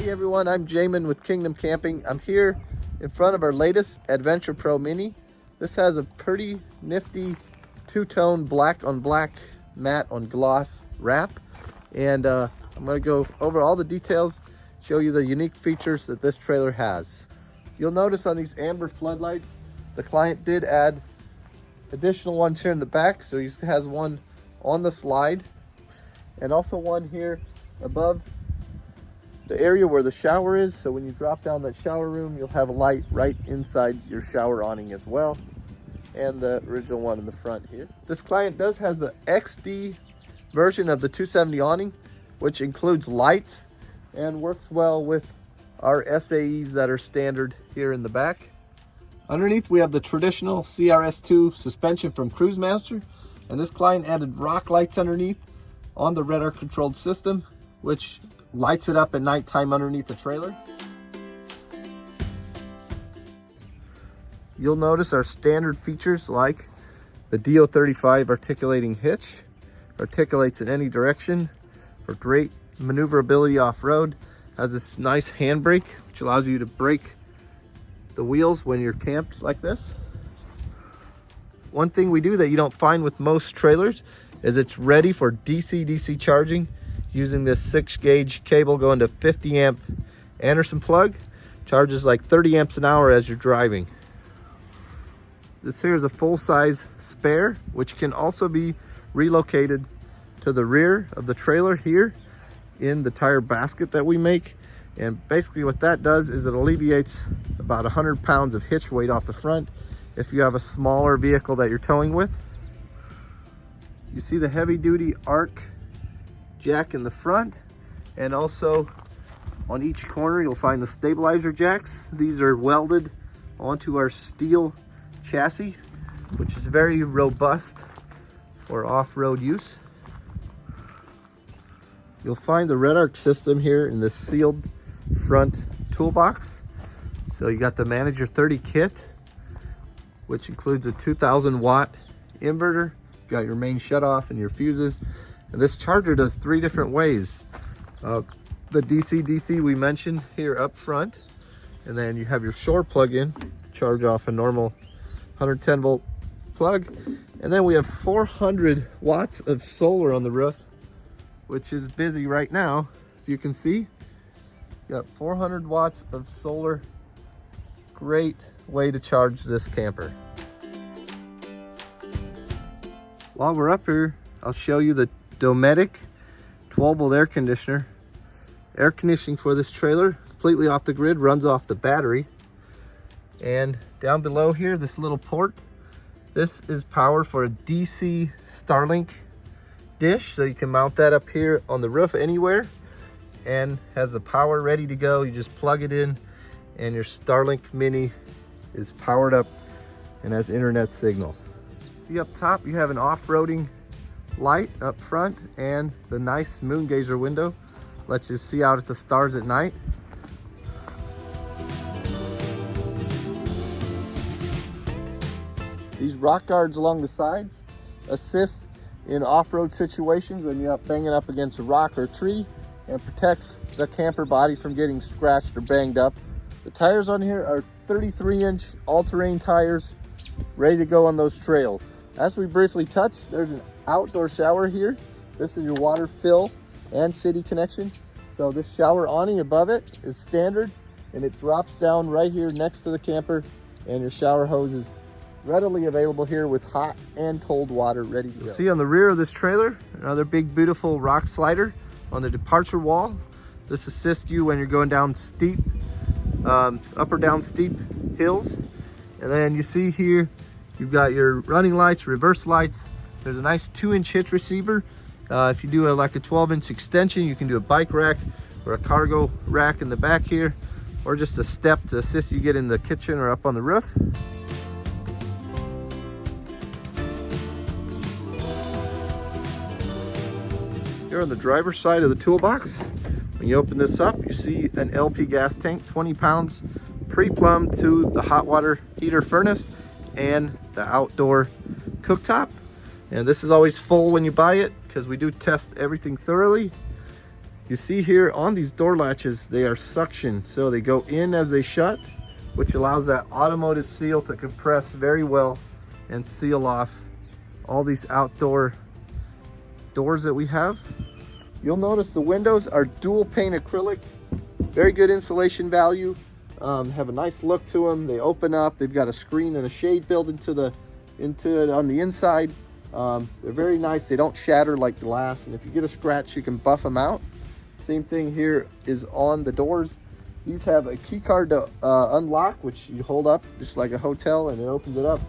Hey everyone, I'm Jamin with Kingdom Camping. I'm here in front of our latest Adventure Pro Mini. This has a pretty nifty two-tone black on black matte on gloss wrap. And I'm going to go over all the details, show you the unique features that this trailer has. You'll notice on these amber floodlights, the client did add additional ones here in the back. So he has one on the slide and also one here above the area where the shower is. So when you drop down that shower room, you'll have a light right inside your shower awning as well. And the original one in the front here. This client does has the XD version of the 270 awning, which includes lights and works well with our SAEs that are standard here in the back. Underneath we have the traditional CRS2 suspension from Cruise Master, and this client added rock lights underneath on the radar controlled system, which lights it up at nighttime underneath the trailer. You'll notice our standard features like the DO35 articulating hitch, articulates in any direction for great maneuverability off-road, has this nice handbrake which allows you to brake the wheels when you're camped like this. One thing we do that you don't find with most trailers is it's ready for DC-DC charging using this 6-gauge cable going to 50 amp Anderson plug. Charges like 30 amps an hour as you're driving. This here is a full-size spare, which can also be relocated to the rear of the trailer here in the tire basket that we make. And basically what that does is it alleviates about 100 pounds of hitch weight off the front if you have a smaller vehicle that you're towing with. You see the heavy-duty arc jack in the front, and also on each corner you'll find the stabilizer jacks. These are welded onto our steel chassis, which is very robust for off-road use. You'll find the red arc system here in this sealed front toolbox. So you got the Manager 30 kit, which includes a 2000 watt inverter. You got your main shutoff and your fuses. And this charger does 3 different ways. The DC-DC we mentioned here up front, and then you have your shore plug-in, charge off a normal 110 volt plug. And then we have 400 watts of solar on the roof, which is busy right now. So you can see, you got 400 watts of solar. Great way to charge this camper. While we're up here, I'll show you the Dometic 12 volt air conditioner. Air conditioning for this trailer, completely off the grid, runs off the battery. And down below here, this little port, this is power for a DC Starlink dish. So you can mount that up here on the roof anywhere, and has the power ready to go. You just plug it in and your Starlink Mini is powered up and has internet signal. See up top, you have an off-roading light up front, and the nice moon gazer window lets you see out at the stars at night. These rock guards along the sides assist in off-road situations when you're banging up against a rock or a tree, and protects the camper body from getting scratched or banged up. The tires on here are 33-inch all-terrain tires, ready to go on those trails. As we briefly touched, there's an outdoor shower here. This is your water fill and city connection. So this shower awning above it is standard, and it drops down right here next to the camper, and your shower hose is readily available here with hot and cold water ready to go. See on the rear of this trailer, another big beautiful rock slider on the departure wall. This assists you when you're going down steep, up or down steep hills. And then you see here, you've got your running lights, reverse lights. There's a nice 2-inch hitch receiver. If you do like a 12-inch extension, you can do a bike rack or a cargo rack in the back here, or just a step to assist you get in the kitchen or up on the roof. Here on the driver's side of the toolbox, when you open this up, you see an LP gas tank, 20 pounds, pre-plumbed to the hot water heater furnace and the outdoor cooktop. And this is always full when you buy it because we do test everything thoroughly. You see here on these door latches, they are suction, so they go in as they shut, which allows that automotive seal to compress very well and seal off all these outdoor doors that we have. You'll notice the windows are dual pane acrylic, very good insulation value, have a nice look to them. They open up, they've got a screen and a shade built into it on the inside. They're very nice, they don't shatter like glass, and if you get a scratch, you can buff them out. Same thing here is on the doors. These have a key card to unlock, which you hold up just like a hotel and it opens it up.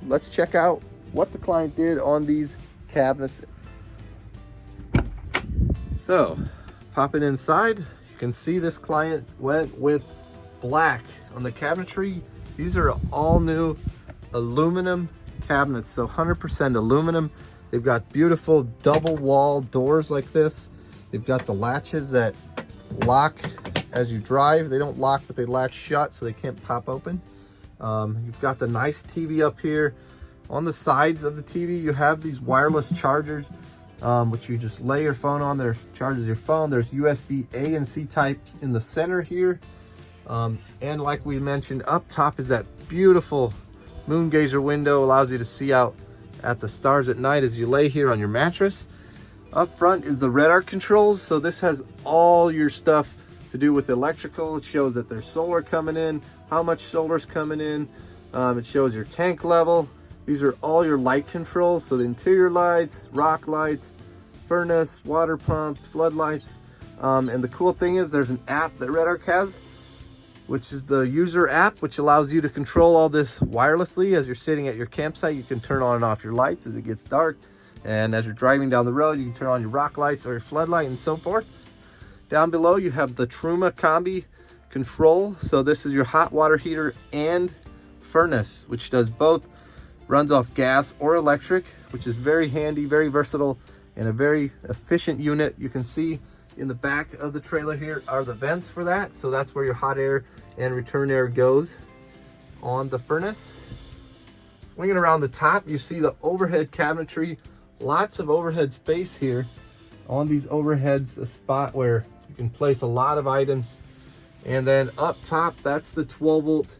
Let's check out what the client did on these cabinets. So, popping inside, you can see this client went with black on the cabinetry. These are all new aluminum cabinets, so 100% aluminum. They've got beautiful double wall doors like this. They've got the latches that lock as you drive. They don't lock, but they latch shut so they can't pop open. You've got the nice TV up here. On the sides of the TV, you have these wireless chargers, which you just lay your phone on. There charges your phone. There's USB A and C types in the center here. And like we mentioned, up top is that beautiful moon gazer window. Allows you to see out at the stars at night as you lay here on your mattress. Up front is the red arc controls. So this has all your stuff to do with electrical. It shows that there's solar coming in, how much solar's coming in. It shows your tank level. These are all your light controls. So the interior lights, rock lights, furnace, water pump, floodlights. And the cool thing is there's an app that Red Arc has, which is the user app, which allows you to control all this wirelessly. As you're sitting at your campsite, you can turn on and off your lights as it gets dark. And as you're driving down the road, you can turn on your rock lights or your floodlight and so forth. Down below, you have the Truma Combi control. So this is your hot water heater and furnace, which does both, runs off gas or electric, which is very handy, very versatile, and a very efficient unit. You can see in the back of the trailer here are the vents for that. So that's where your hot air and return air goes on the furnace. Swinging around the top, you see the overhead cabinetry. Lots of overhead space here. On these overheads, a spot where you can place a lot of items. And then up top, that's the 12-volt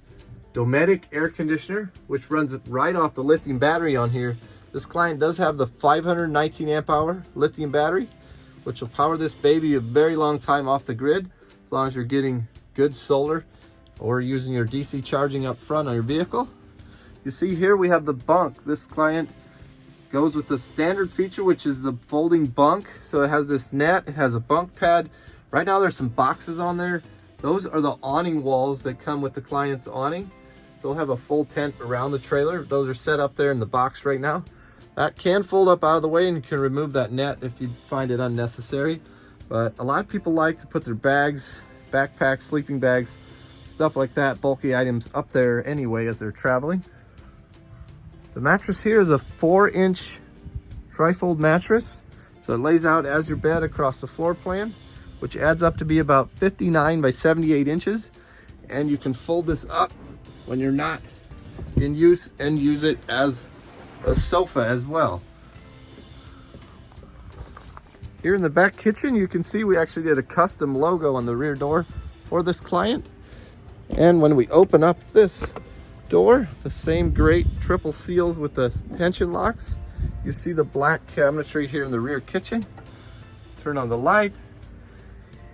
Dometic air conditioner, which runs right off the lithium battery on here. This client does have the 519 amp hour lithium battery, which will power this baby a very long time off the grid, as long as you're getting good solar or using your DC charging up front on your vehicle. You see here we have the bunk. This client goes with the standard feature, which is the folding bunk. So it has this net, it has a bunk pad. Right now there's some boxes on there. Those are the awning walls that come with the client's awning. So we'll have a full tent around the trailer. Those are set up there in the box right now. That can fold up out of the way and you can remove that net if you find it unnecessary. But a lot of people like to put their bags, backpacks, sleeping bags, stuff like that, bulky items up there anyway as they're traveling. The mattress here is a 4-inch trifold mattress. So it lays out as your bed across the floor plan, which adds up to be about 59 by 78 inches. And you can fold this up when you're not in use and use it as a sofa as well. Here in the back kitchen, you can see we actually did a custom logo on the rear door for this client. And when we open up this door, the same great triple seals with the tension locks. You see the black cabinetry here in the rear kitchen. Turn on the light.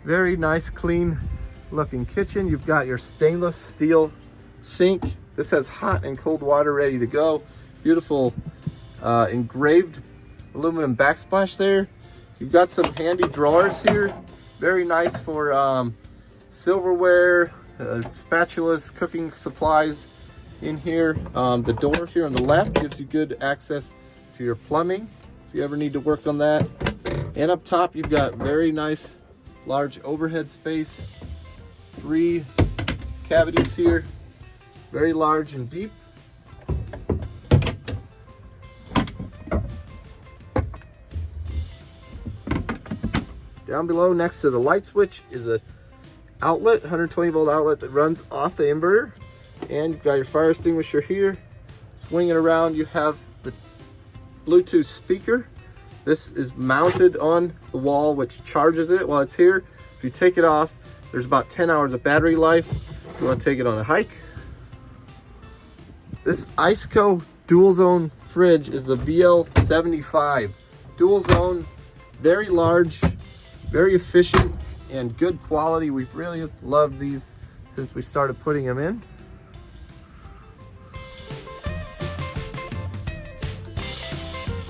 Very nice, clean looking kitchen. You've got your stainless steel sink. This has hot and cold water ready to go. Beautiful engraved aluminum backsplash there. You've got some handy drawers here. Very nice for silverware, spatulas, cooking supplies in here. The door here on the left gives you good access to your plumbing if you ever need to work on that. And up top, you've got very nice large overhead space. 3 cavities here, very large and deep. Down below, next to the light switch, is a outlet, 120 volt outlet that runs off the inverter. And you've got your fire extinguisher here. Swinging around, you have the Bluetooth speaker This is mounted on the wall, which charges it while it's here. If you take it off, there's about 10 hours of battery life. If you want to take it on a hike. This Iceco dual zone fridge is the VL75. Dual zone, very large, very efficient, and good quality. We've really loved these since we started putting them in.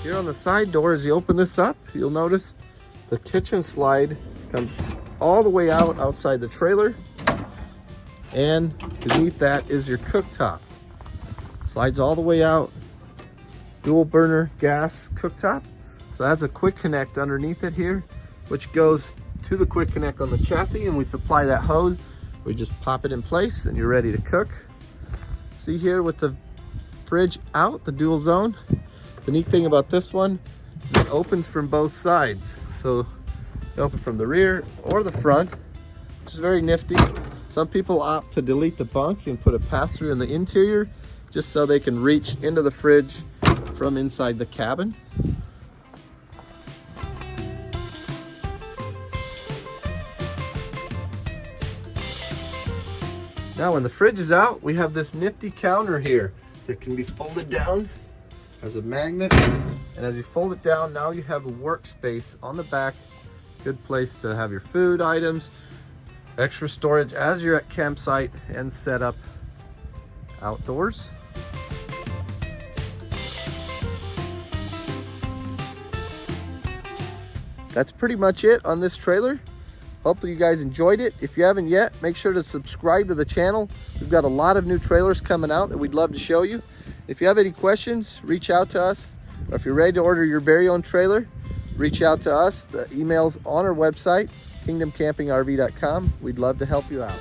Here on the side door, as you open this up, you'll notice the kitchen slide comes all the way out outside the trailer, and beneath that is your cooktop. Slides all the way out, dual burner gas cooktop. So that's a quick connect underneath it here, which goes to the quick connect on the chassis, and we supply that hose. We just pop it in place and you're ready to cook. See here with the fridge out, the dual zone. The neat thing about this one is it opens from both sides. So you open from the rear or the front, which is very nifty. Some people opt to delete the bunk and put a pass-through in the interior just so they can reach into the fridge from inside the cabin. Now when the fridge is out, we have this nifty counter here that can be folded down as a magnet, and as you fold it down, now you have a workspace on the back. Good place to have your food items, extra storage as you're at campsite and set up outdoors. That's pretty much it on this trailer. Hopefully you guys enjoyed it. If you haven't yet, make sure to subscribe to the channel. We've got a lot of new trailers coming out that we'd love to show you. If you have any questions, reach out to us. Or if you're ready to order your very own trailer, reach out to us. The email's on our website, kingdomcampingrv.com. We'd love to help you out.